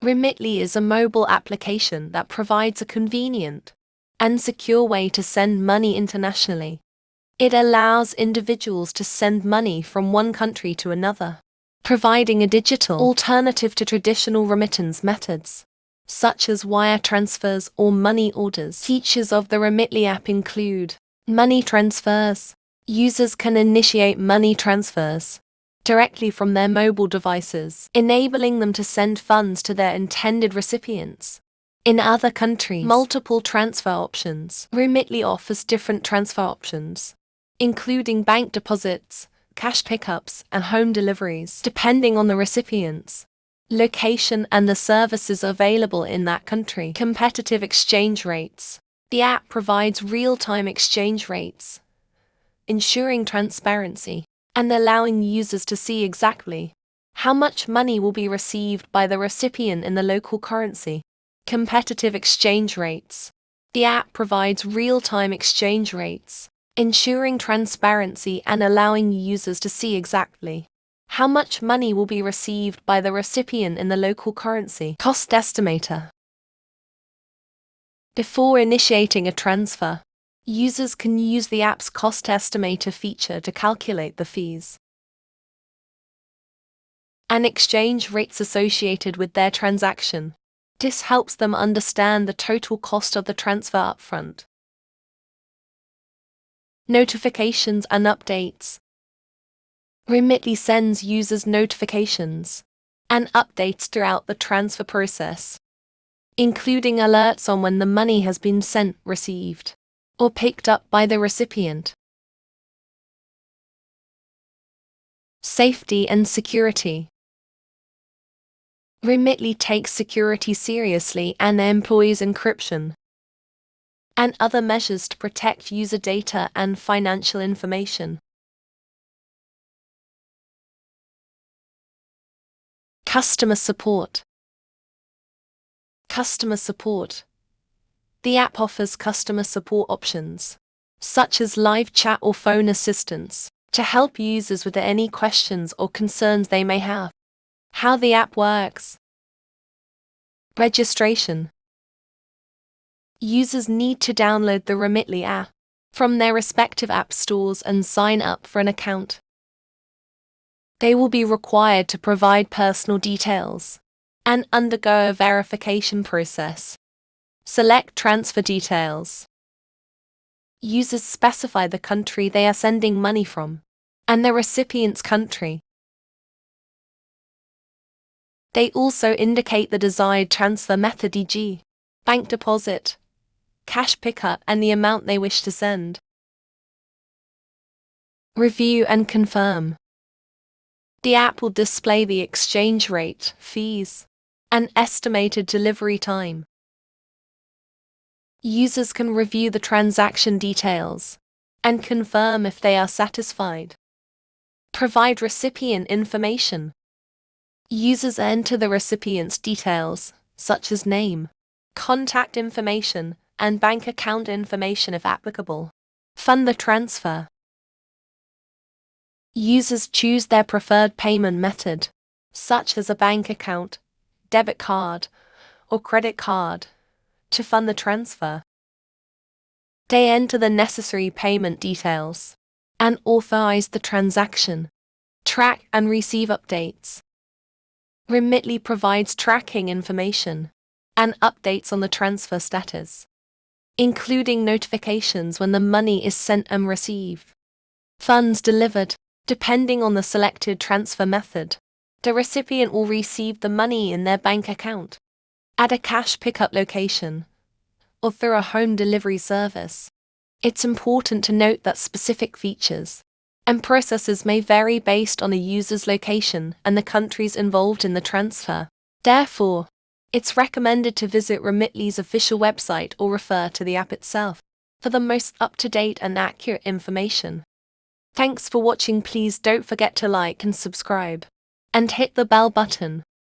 Remitly is a mobile application that provides a convenient and secure way to send money internationally. It allows individuals to send money from one country to another, providing a digital alternative to traditional remittance methods, such as wire transfers or money orders. Features of the Remitly app include money transfers. Users can initiate money transfers directly from their mobile devices, enabling them to send funds to their intended recipients. In other countries, multiple transfer options. Remitly offers different transfer options, including bank deposits, cash pickups, and home deliveries, depending on the recipient's location and the services available in that country. Competitive exchange rates. The app provides real-time exchange rates, ensuring transparency and allowing users to see exactly how much money will be received by the recipient in the local currency. Competitive exchange rates. The app provides real-time exchange rates, ensuring transparency and allowing users to see exactly how much money will be received by the recipient in the local currency. Cost estimator. Before initiating a transfer, users can use the app's cost estimator feature to calculate the fees and exchange rates associated with their transaction. This helps them understand the total cost of the transfer upfront. Notifications and updates. Remitly sends users notifications and updates throughout the transfer process, including alerts on when the money has been sent, received, or picked up by the recipient. Safety and security. Remitly takes security seriously and employs encryption and other measures to protect user data and financial information. Customer support. Customer support. The app offers customer support options, such as live chat or phone assistance, to help users with any questions or concerns they may have. How the app works. Registration. Users need to download the Remitly app from their respective app stores and sign up for an account. They will be required to provide personal details and undergo a verification process. Select transfer details. Users specify the country they are sending money from and the recipient's country. They also indicate the desired transfer method, e.g., bank deposit, cash pickup, and the amount they wish to send. Review and confirm. The app will display the exchange rate, fees, and estimated delivery time. Users can review the transaction details and confirm if they are satisfied. Provide recipient information. Users enter the recipient's details, such as name, contact information, and bank account information if applicable. Fund the transfer. Users choose their preferred payment method, such as a bank account, debit card, or credit card, to fund the transfer. They enter the necessary payment details and authorize the transaction. Track and receive updates. Remitly provides tracking information and updates on the transfer status, including notifications when the money is sent and received. Funds delivered. Depending on the selected transfer method, the recipient will receive the money in their bank account, at a cash pickup location, or through a home delivery service. It's important to note that specific features and processes may vary based on a user's location and the countries involved in the transfer. Therefore, it's recommended to visit Remitly's official website or refer to the app itself for the most up-to-date and accurate information. Thanks for watching. Please don't forget to like and subscribe, and hit the bell button